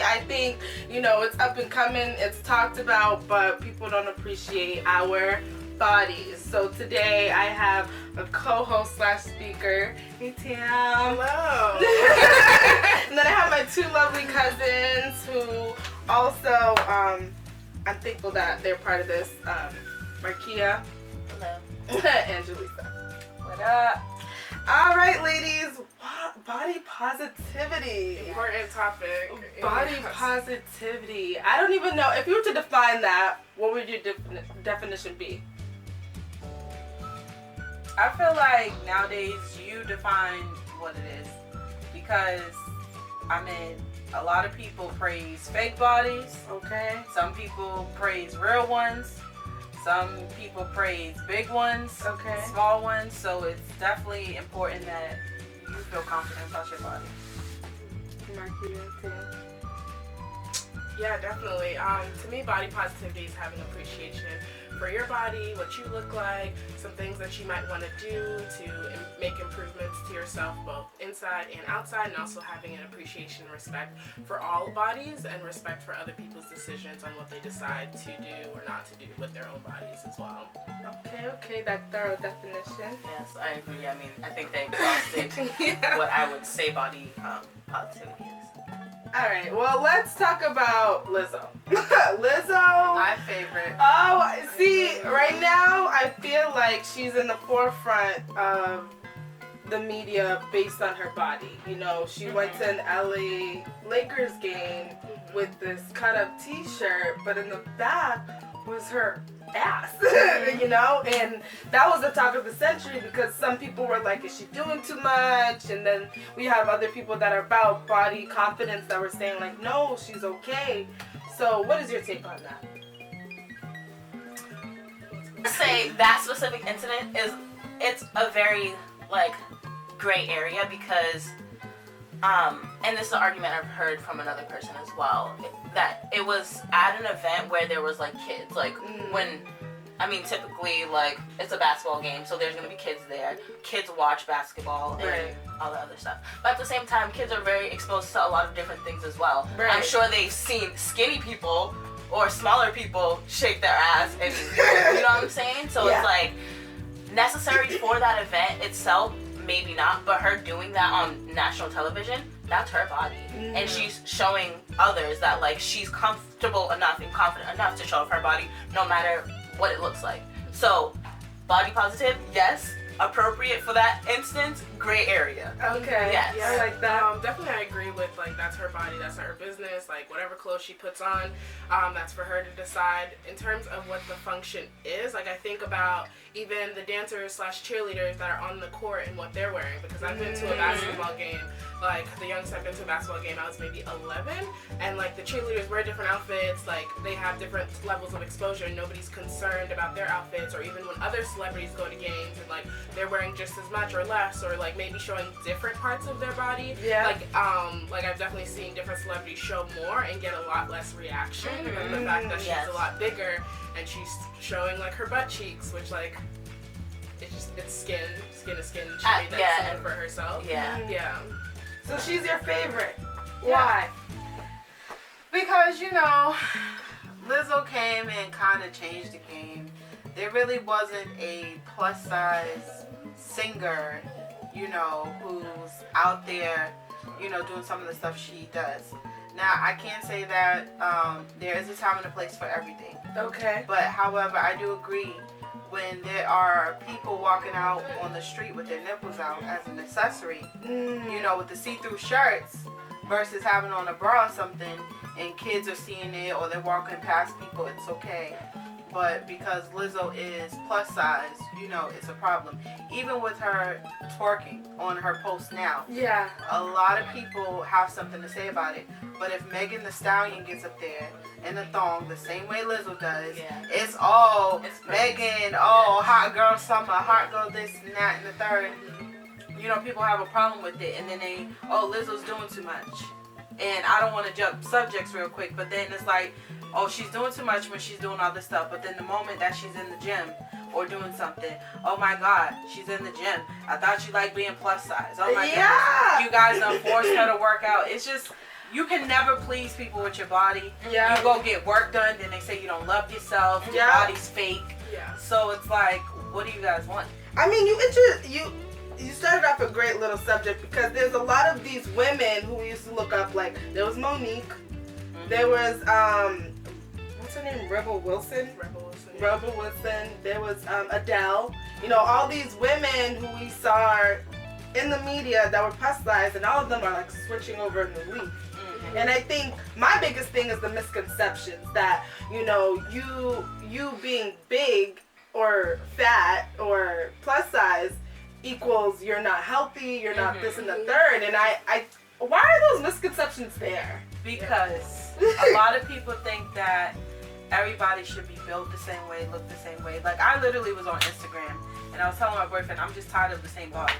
I think, you know, it's up and coming, it's talked about, but people don't appreciate our bodies. So today I have a co-host slash speaker. Hey, Tam. Hello. And then I have my two lovely cousins who also, I'm thankful that they're part of this. Markiyah. Hello. And Jalisa. What up? All right, ladies. Body positivity. Important topic. Body positivity. I don't even know. If you were to define that, what would your definition be? I feel like nowadays you define what it is, because I mean, a lot of people praise fake bodies. Okay. Some people praise real ones. Some people praise big ones. Okay. Small ones. So it's definitely important that you feel confident about your body. Markiyah, too. Yeah, definitely. To me, body positivity is having appreciation for your body, what you look like, some things that you might want to do to make improvements to yourself, both inside and outside, and also having an appreciation and respect for all bodies and respect for other people's decisions on what they decide to do or not to do with their own bodies as well. Okay, that thorough definition. Yes, I agree. I mean, I think they exhausted Yeah. what I would say body positivity is. All right, well, let's talk about Lizzo. Lizzo. My favorite. Oh, see, right now I feel like she's in the forefront of the media based on her body. You know, she went to an LA Lakers game with this cut-up t-shirt, but in the back was her ass, you know, and that was the talk of the century because some people were like, is she doing too much? And then we have other people that are about body confidence that were saying like, no, she's okay. So what is your take on that? Say that specific incident it's a very like gray area because and this is an argument I've heard from another person as well, that it was at an event where there was like kids, like when I mean typically like it's a basketball game, so there's gonna be kids there. Kids watch basketball and Right. all the other stuff, but at the same time kids are very exposed to a lot of different things as well. Right. I'm sure they've seen skinny people or smaller people shake their ass and you know what I'm saying? So Yeah. it's like necessary for that event itself, maybe not, but her doing that on national television, that's her body. And she's showing others that like she's comfortable enough and confident enough to show off her body no matter what it looks like. So body positive, yes. Appropriate for that instance, gray area. Okay, Yes. I like that. Definitely I agree with like that's her body, that's not her business, like whatever clothes she puts on, that's for her to decide. In terms of what the function is, like I think about even the dancers slash cheerleaders that are on the court and what they're wearing, because I've been to a basketball game, like the youngest I've been to a basketball game I was maybe 11, and like the cheerleaders wear different outfits, like they have different levels of exposure and nobody's concerned about their outfits, or even when other celebrities go to games and like they're wearing just as much or less, or like maybe showing different parts of their body. Yeah. Like I've definitely seen different celebrities show more and get a lot less reaction. But the fact that she's Yes. a lot bigger and she's showing like her butt cheeks, which like it's skin to skin. She made that yeah, skin for herself. Yeah. Yeah. So she's your favorite. Why? Because, you know, Lizzo came and kind of changed the game. There really wasn't a plus size singer, you know, who's out there, you know, doing some of the stuff she does. Now, I can't say that there is a time and a place for everything. Okay. But, however, I do agree when there are people walking out on the street with their nipples out as an accessory, you know, with the see-through shirts versus having on a bra or something, and kids are seeing it or they're walking past people, it's okay. But because Lizzo is plus size, you know, it's a problem. Even with her twerking on her post now, Yeah. a lot of people have something to say about it. But if Megan Thee Stallion gets up there in a thong the same way Lizzo does, it's all It's Megan, oh, hot girl summer, hot girl this and that and the third. You know, people have a problem with it. And then they, oh, Lizzo's doing too much. And I don't want to jump subjects real quick, but then it's like, oh, she's doing too much when she's doing all this stuff. But then the moment that she's in the gym or doing something, oh my God, she's in the gym. I thought you liked being plus size. Oh my Yeah. goodness. You guys done forced her to work out. It's just, you can never please people with your body. Yeah. You go get work done, then they say you don't love yourself. Your Yeah. body's fake. Yeah. So it's like, what do you guys want? I mean, you started off a great little subject because there's a lot of these women who we used to look up. Like there was Monique, there was what's her name, Rebel Wilson. There was Adele. You know, all these women who we saw in the media that were plus size, and all of them are like switching over a new leaf. And I think my biggest thing is the misconceptions that, you know, you being big or fat or plus size equals you're not healthy, you're not this and the third. And I why are those misconceptions there? Because a lot of people think that everybody should be built the same way, look the same way. Like, I literally was on Instagram, and I was telling my boyfriend, I'm just tired of the same bodies.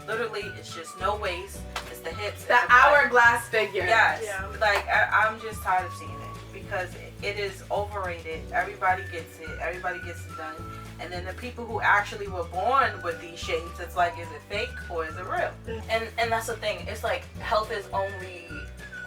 Literally, it's just no waist, it's the hips. The hourglass figure. Yes. Yeah. Like, I'm just tired of seeing it because it is overrated. Everybody gets it. Everybody gets it done. And then the people who actually were born with these shapes, it's like, is it fake or is it real? And that's the thing. It's like health is only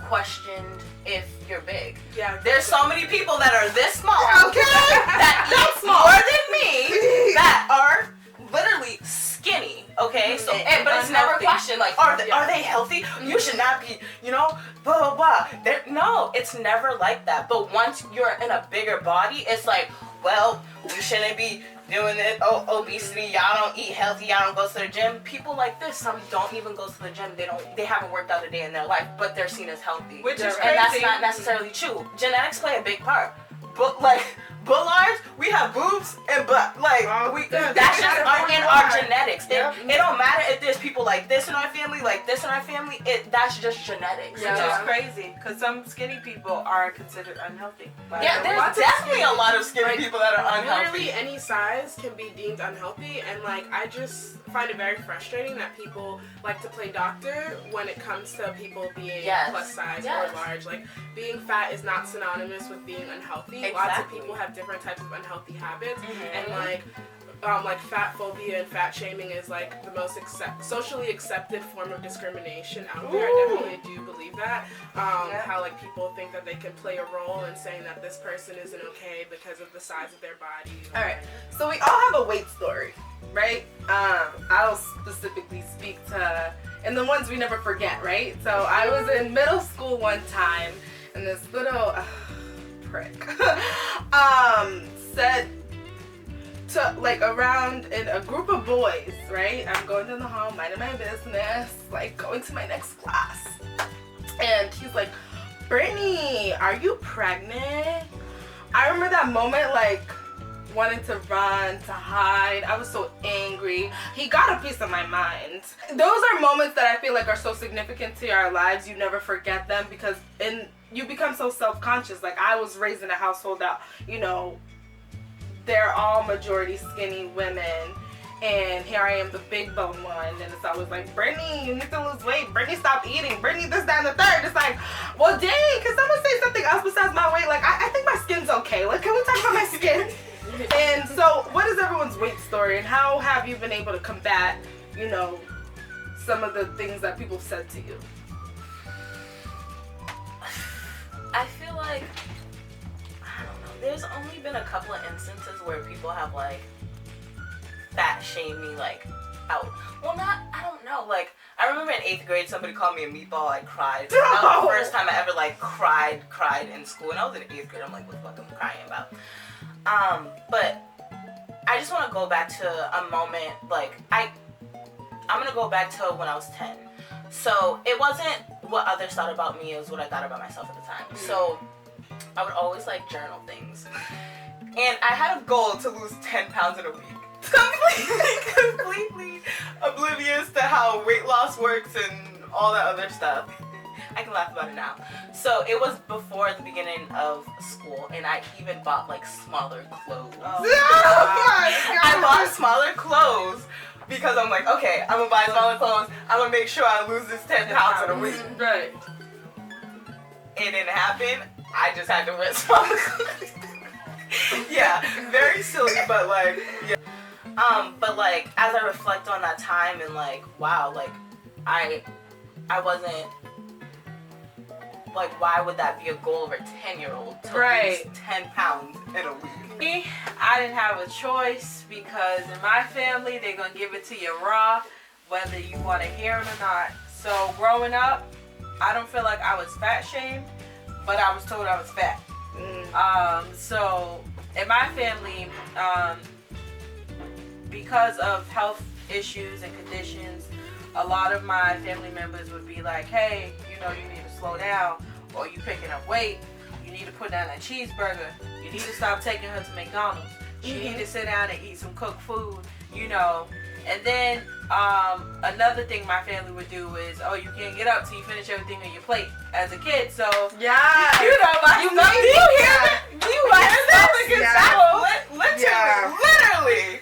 questioned if you're big. Yeah. There's so many people that are this small, Okay. that eat more than me, that are literally skinny. Okay, so but it's never unhealthy. questioned. Like, are they healthy? You should not be. You know, blah blah blah. No, it's never like that. But once you're in a bigger body, it's like, well, you shouldn't be doing it. Oh, obesity. Y'all don't eat healthy. Y'all don't go to the gym. People like this, some don't even go to the gym. They haven't worked out a day in their life, but they're seen as healthy. Which is And that's crazy. not necessarily true. Genetics play a big part. But like butt-large, we have boobs and butt. Like that's just in our genetics. It don't matter if there's people like this in our family, like this in our family. That's just genetics. Which is crazy, because some skinny people are considered unhealthy. Yeah, there's definitely a lot of skinny people that are unhealthy. Literally any size can be deemed unhealthy, and like I just find it very frustrating that people like to play doctor when it comes to people being plus size or large. Like being fat is not synonymous with being unhealthy. Lots of people have different types of unhealthy habits, and like fat phobia and fat shaming is like the most socially accepted form of discrimination out there. I definitely do believe that. How like people think that they can play a role in saying that this person isn't okay because of the size of their body. All right, so we all have a weight story, right? I'll specifically speak to, and the ones we never forget, right? So I was in middle school one time, and this little prick said to like around in a group of boys, right? I'm going down the hall, minding my business, like going to my next class, and he's like, "Brittany, are you pregnant?" I remember that moment, like wanting to run, to hide. I was so angry. He got a piece of my mind. Those are moments that I feel like are so significant to our lives. You never forget them because you become so self-conscious. Like I was raised in a household that, you know, they're all majority skinny women. And here I am, the big bone one. And it's always like, Brittany, you need to lose weight. Brittany, stop eating. Brittany, this, that, and the third. It's like, well, dang, can someone say something else besides my weight? Like, I think my skin's okay. Like, can we talk about my skin? And so, what is everyone's weight story? And how have you been able to combat, you know, some of the things that people said to you? I feel like, I don't know, there's only been a couple of instances where people have like fat shamed me like out. Well, I don't know, like I remember in 8th grade somebody called me a meatball. I cried. That was the first time I ever like cried in school, and I was in 8th grade. I'm like, what the fuck am I crying about? But I just want to go back to a moment, like I'm gonna go back to when I was 10. So it wasn't what others thought about me, it was what I thought about myself at the time. So I would always like journal things. And I had a goal to lose 10 pounds in a week. Completely oblivious to how weight loss works and all that other stuff. I can laugh about it now. So it was before the beginning of school, and I even bought like smaller clothes. I bought smaller clothes because I'm like, okay, I'm gonna buy smaller clothes. I'm gonna make sure I lose this 10 pounds in a week. Right. It didn't happen. I just had to wear smaller clothes. Yeah, very silly, but like, yeah. But like, as I reflect on that time and like, wow, like, I wasn't like, why would that be a goal of a 10-year-old to Right. lose 10 pounds in a week? Me, I didn't have a choice because in my family, they're going to give it to you raw, whether you want to hear it or not. So growing up, I don't feel like I was fat shamed, but I was told I was fat. So in my family, because of health issues and conditions, a lot of my family members would be like, hey, you know, you need to slow down, or you picking up weight, you need to put down a cheeseburger, you need to stop taking her to McDonald's, she need to sit down and eat some cooked food, you know. And then another thing my family would do is, oh, you can't get up till you finish everything on your plate as a kid. So yeah, you know, my stomach, do you hear that? My stomach is full, literally.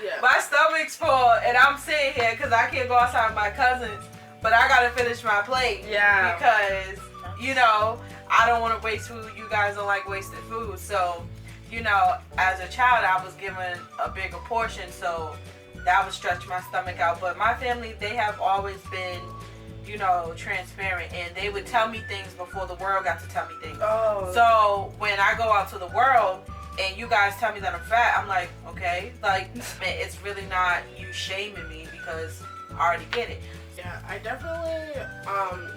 Yeah. My stomach's full, and I'm sitting here because I can't go outside with my cousins, but I gotta finish my plate. Yeah. Because, you know, I don't want to waste food. You guys don't like wasted food. So, you know, as a child, I was given a bigger portion, so that would stretch my stomach out. But my family, they have always been, you know, transparent, and they would tell me things before the world got to tell me things. Oh. So when I go out to the world and you guys tell me that I'm fat, I'm like, okay, like, man, it's really not you shaming me because I already get it. Yeah, I definitely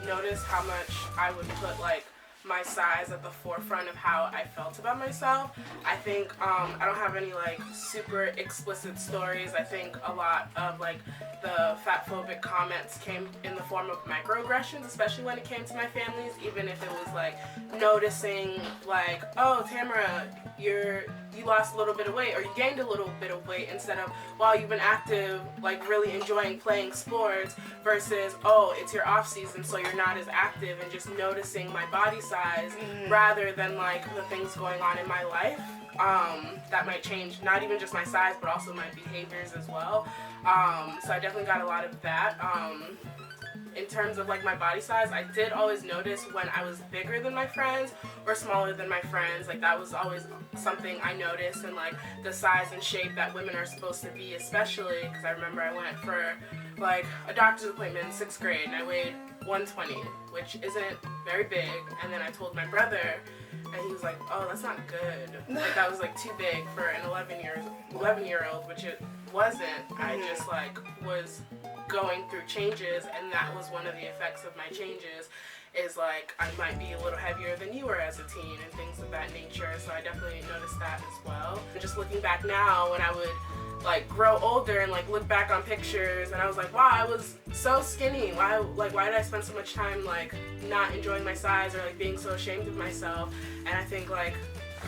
noticed how much I would put like my size at the forefront of how I felt about myself. I think I don't have any like super explicit stories. I think a lot of like the fat phobic comments came in the form of microaggressions, especially when it came to my families, even if it was like noticing like, oh, Tamara, you lost a little bit of weight, or you gained a little bit of weight, instead of, well, you've been active, like really enjoying playing sports, versus, oh, it's your off season, so you're not as active, and just noticing my body size rather than like the things going on in my life that might change not even just my size but also my behaviors as well. So I definitely got a lot of that. In terms of like my body size, I did always notice when I was bigger than my friends or smaller than my friends. Like that was always something I noticed, and like the size and shape that women are supposed to be, especially because I remember I went for like a doctor's appointment in 6th grade and I weighed 120, which isn't very big, and then I told my brother and he was like, oh, that's not good. Like that was like too big for an 11-year-old, which it wasn't. I just like was going through changes, and that was one of the effects of my changes, is like I might be a little heavier than you were as a teen and things of that nature. So I definitely noticed that as well. And just looking back now, when I would like grow older and like look back on pictures, and I was like, wow, I was so skinny. Why did I spend so much time like not enjoying my size, or like being so ashamed of myself? And I think like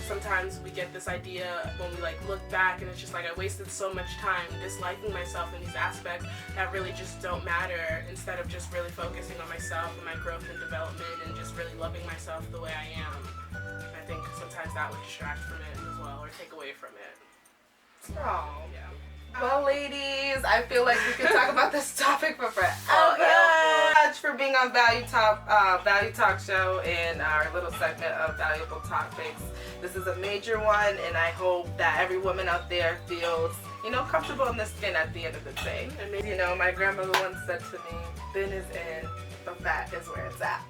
sometimes we get this idea when we like look back, and it's just like I wasted so much time disliking myself in these aspects that really just don't matter, instead of just really focusing on myself and my growth and development, and just really loving myself the way I am. I think sometimes that would distract from it as well, or take away from it. Oh. Yeah. Well, ladies, I feel like we could talk about this topic for forever. Much for being on Value Talk Show and our little segment of valuable topics. This is a major one, and I hope that every woman out there feels, you know, comfortable in their skin at the end of the day. And you know, my grandmother once said to me, "Thin is in, but fat is where it's at."